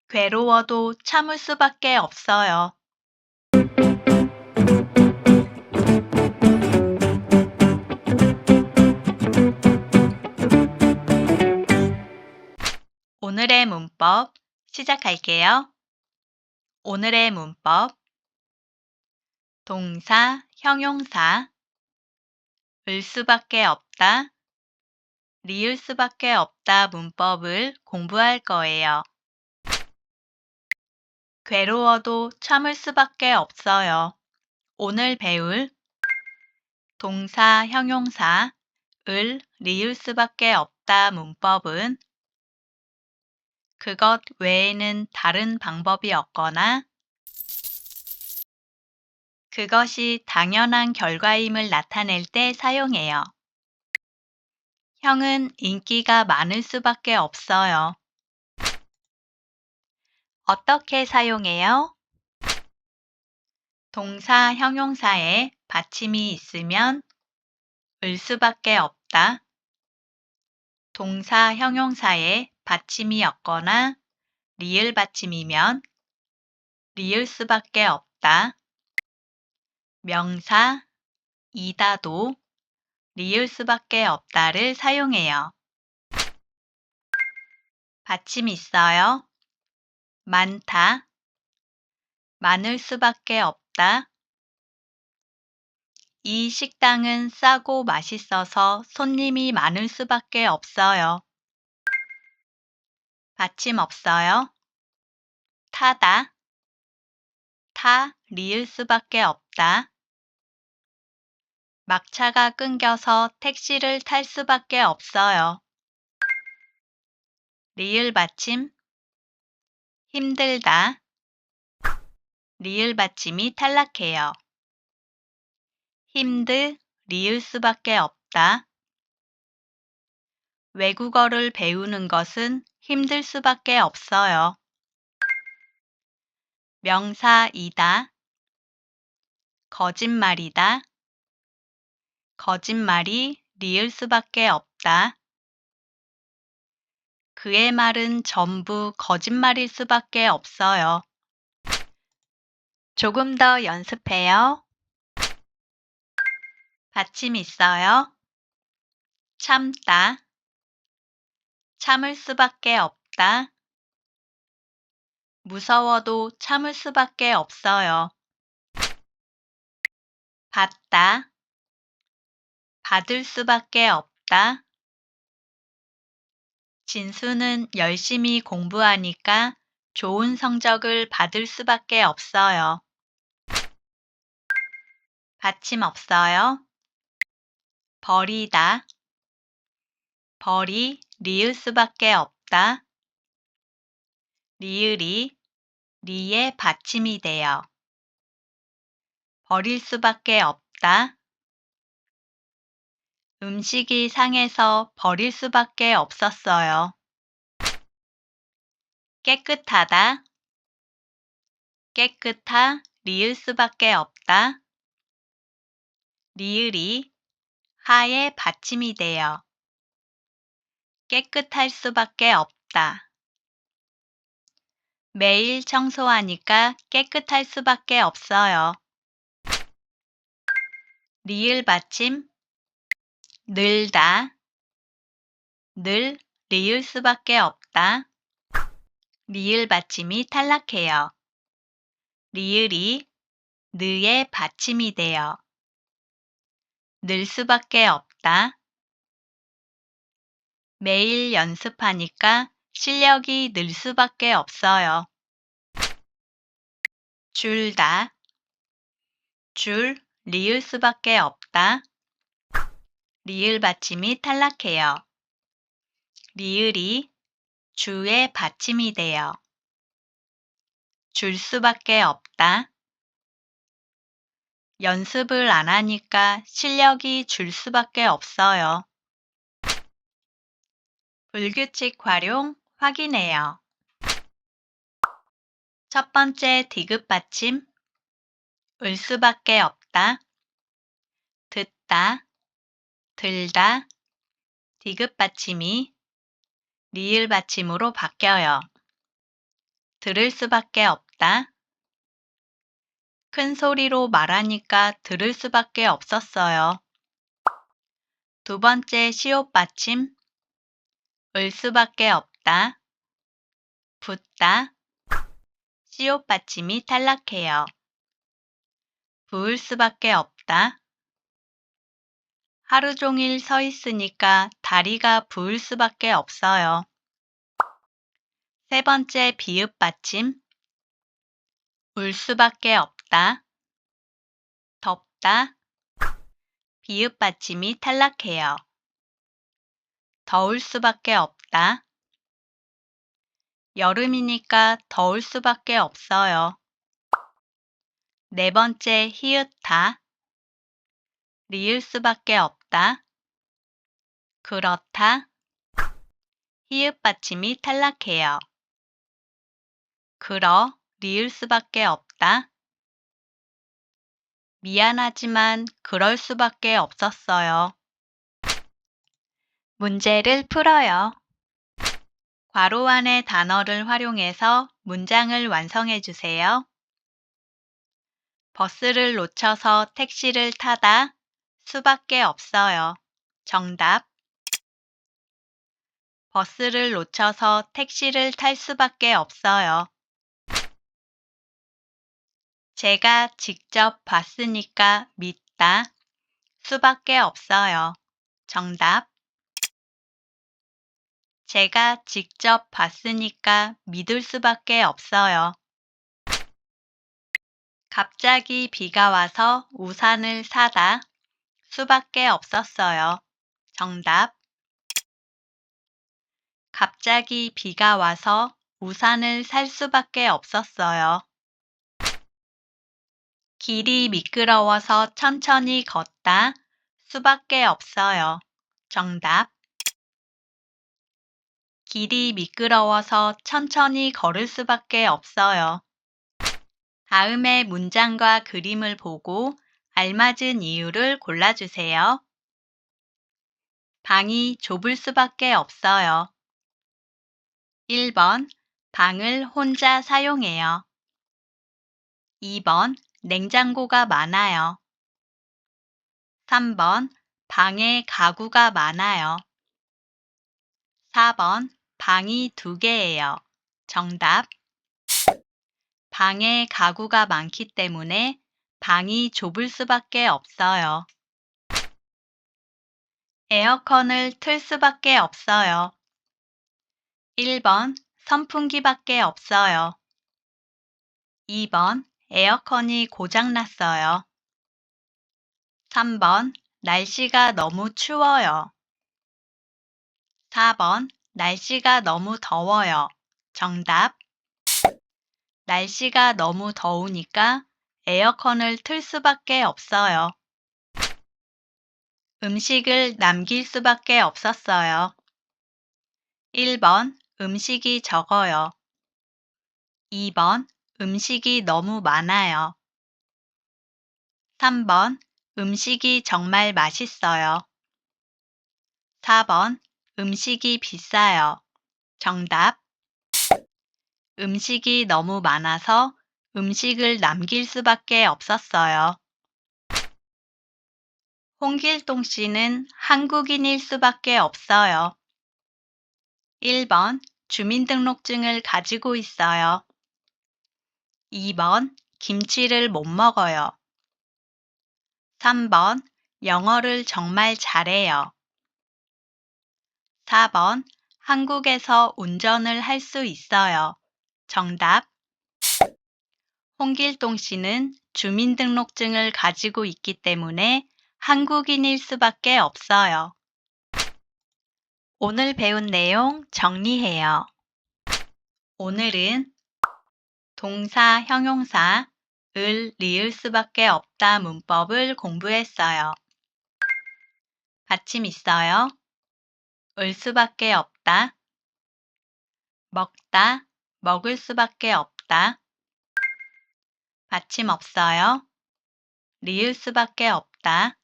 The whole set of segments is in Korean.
괴로워도 참을 수밖에 없어요. 오늘의 문법 시작할게요. 오늘의 문법 동사, 형용사 을 수밖에 없다, 리을 수밖에 없다 문법을 공부할 거예요. 괴로워도 참을 수밖에 없어요. 오늘 배울 동사, 형용사 을 리을 수밖에 없다 문법은 그것 외에는 다른 방법이 없거나 그것이 당연한 결과임을 나타낼 때 사용해요. 형은 인기가 많을 수밖에 없어요. 어떻게 사용해요? 동사, 형용사에 받침이 있으면 을 수밖에 없다. 동사, 형용사에 받침이 없거나 리을 받침이면 리을 수밖에 없다. 명사, 이다도 리을 수밖에 없다를 사용해요. 받침 있어요. 많다, 많을 수밖에 없다. 이 식당은 싸고 맛있어서 손님이 많을 수밖에 없어요. 받침 없어요. 타다, 타, 리을 수밖에 없다. 막차가 끊겨서 택시를 탈 수밖에 없어요. 리을 받침, 힘들다. 리을 받침이 탈락해요. 힘드, 리을 수밖에 없다. 외국어를 배우는 것은 힘들 수밖에 없어요. 명사이다. 거짓말이다. 거짓말이 리을 수밖에 없다. 그의 말은 전부 거짓말일 수밖에 없어요. 조금 더 연습해요. 받침 있어요. 참다. 참을 수밖에 없다. 무서워도 참을 수밖에 없어요. 받다. 받을 수밖에 없다. 진수는 열심히 공부하니까 좋은 성적을 받을 수밖에 없어요. 받침 없어요. 버리다. 벌이 리을 수밖에 없다. 리을이 리의 받침이 돼요. 버릴 수밖에 없다. 음식이 상해서 버릴 수밖에 없었어요. 깨끗하다. 깨끗하, 리을 수밖에 없다. 리을이 하의 받침이 돼요. 깨끗할 수밖에 없다. 매일 청소하니까 깨끗할 수밖에 없어요. 리을 받침, 늘다. 늘, 리을 수밖에 없다. 리을 받침이 탈락해요. 리을이 느의 받침이 돼요. 늘 수밖에 없다. 매일 연습하니까 실력이 늘 수밖에 없어요. 줄다. 줄, 리을 수밖에 없다. 리을 받침이 탈락해요. 리을이 주의 받침이 돼요. 줄 수밖에 없다. 연습을 안 하니까 실력이 줄 수밖에 없어요. 불규칙 활용 확인해요. 첫 번째 디귿 받침, 을 수밖에 없다. 듣다, 들다, 디귿 받침이 리을 받침으로 바뀌어요. 들을 수밖에 없다. 큰 소리로 말하니까 들을 수밖에 없었어요. 두 번째 시옷 받침, 을 수밖에 없다. 붓다. 시옷 받침이 탈락해요. 부을 수밖에 없다. 하루 종일 서 있으니까 다리가 부을 수밖에 없어요. 세 번째 비읍 받침, 울 수밖에 없다. 덥다. 비읍 받침이 탈락해요. 더울 수밖에 없다. 여름이니까 더울 수밖에 없어요. 네 번째 히읗다. 리을 수밖에 없다. 그렇다. 히읗 받침이 탈락해요. 그러, 리을 수밖에 없다. 미안하지만 그럴 수밖에 없었어요. 문제를 풀어요. 괄호 안의 단어를 활용해서 문장을 완성해 주세요. 버스를 놓쳐서 택시를 타다 수밖에 없어요. 정답. 버스를 놓쳐서 택시를 탈 수밖에 없어요. 제가 직접 봤으니까 믿다 수밖에 없어요. 정답. 제가 직접 봤으니까 믿을 수밖에 없어요. 갑자기 비가 와서 우산을 사다 수밖에 없었어요. 정답. 갑자기 비가 와서 우산을 살 수밖에 없었어요. 길이 미끄러워서 천천히 걷다 수밖에 없어요. 정답. 길이 미끄러워서 천천히 걸을 수밖에 없어요. 다음의 문장과 그림을 보고 알맞은 이유를 골라주세요. 방이 좁을 수밖에 없어요. 1번, 방을 혼자 사용해요. 2번, 냉장고가 많아요. 3번, 방에 가구가 많아요. 4번, 방이 2개예요. 정답. 방에 가구가 많기 때문에 방이 좁을 수밖에 없어요. 에어컨을 틀 수밖에 없어요. 1번, 선풍기밖에 없어요. 2번, 에어컨이 고장났어요. 3번, 날씨가 너무 추워요. 4번, 날씨가 너무 더워요. 정답. 날씨가 너무 더우니까 에어컨을 틀 수밖에 없어요. 음식을 남길 수밖에 없었어요. 1번, 음식이 적어요. 2번, 음식이 너무 많아요. 3번, 음식이 정말 맛있어요. 4번, 음식이 비싸요. 정답. 음식이 너무 많아서 음식을 남길 수밖에 없었어요. 홍길동 씨는 한국인일 수밖에 없어요. 1번, 주민등록증을 가지고 있어요. 2번, 김치를 못 먹어요. 3번, 영어를 정말 잘해요. 4번, 한국에서 운전을 할 수 있어요. 정답. 홍길동 씨는 주민등록증을 가지고 있기 때문에 한국인일 수밖에 없어요. 오늘 배운 내용 정리해요. 오늘은 동사, 형용사, 을, 리을 수밖에 없다 문법을 공부했어요. 받침 있어요. 을 수밖에 없다. 먹다, 먹을 수밖에 없다. 받침 없어요. 리을 수밖에 없다.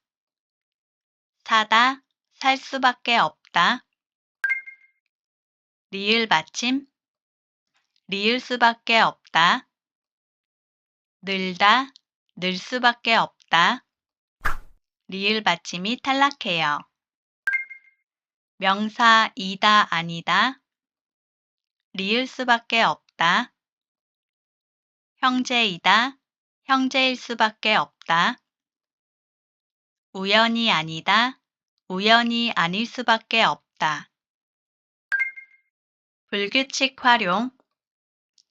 사다, 살 수밖에 없다. 리을 받침, 리을 수밖에 없다. 늘다, 늘 수밖에 없다. 리을 받침이 탈락해요. 명사 이다 아니다. 리을 수밖에 없다. 형제이다. 형제일 수밖에 없다. 우연이 아니다. 우연이 아닐 수밖에 없다. 불규칙 활용.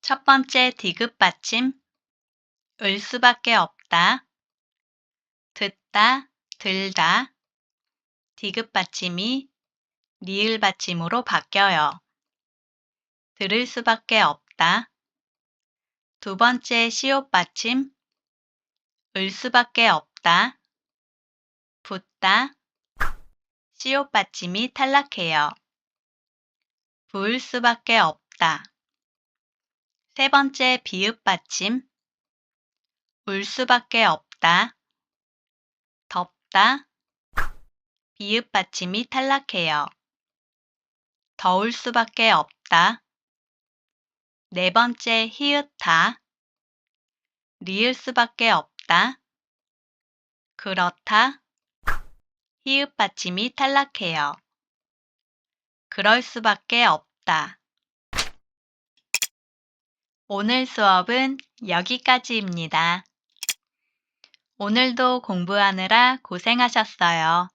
첫 번째 디귿 받침. 을 수밖에 없다. 듣다, 들다. 디귿 받침이 리을 받침으로 바뀌어요. 들을 수밖에 없다. 두 번째 시옷 받침. 을 수밖에 없다. 붓다. 시옷 받침이 탈락해요. 부을 수밖에 없다. 세 번째 비읍 받침. 울 수밖에 없다. 덥다. 비읍 받침이 탈락해요. 더울 수밖에 없다. 네 번째 히읗다. 리을 수밖에 없다. 그렇다. 히읗 받침이 탈락해요. 그럴 수밖에 없다. 오늘 수업은 여기까지입니다. 오늘도 공부하느라 고생하셨어요.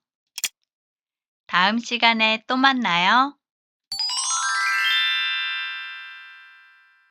다음 시간에 또 만나요.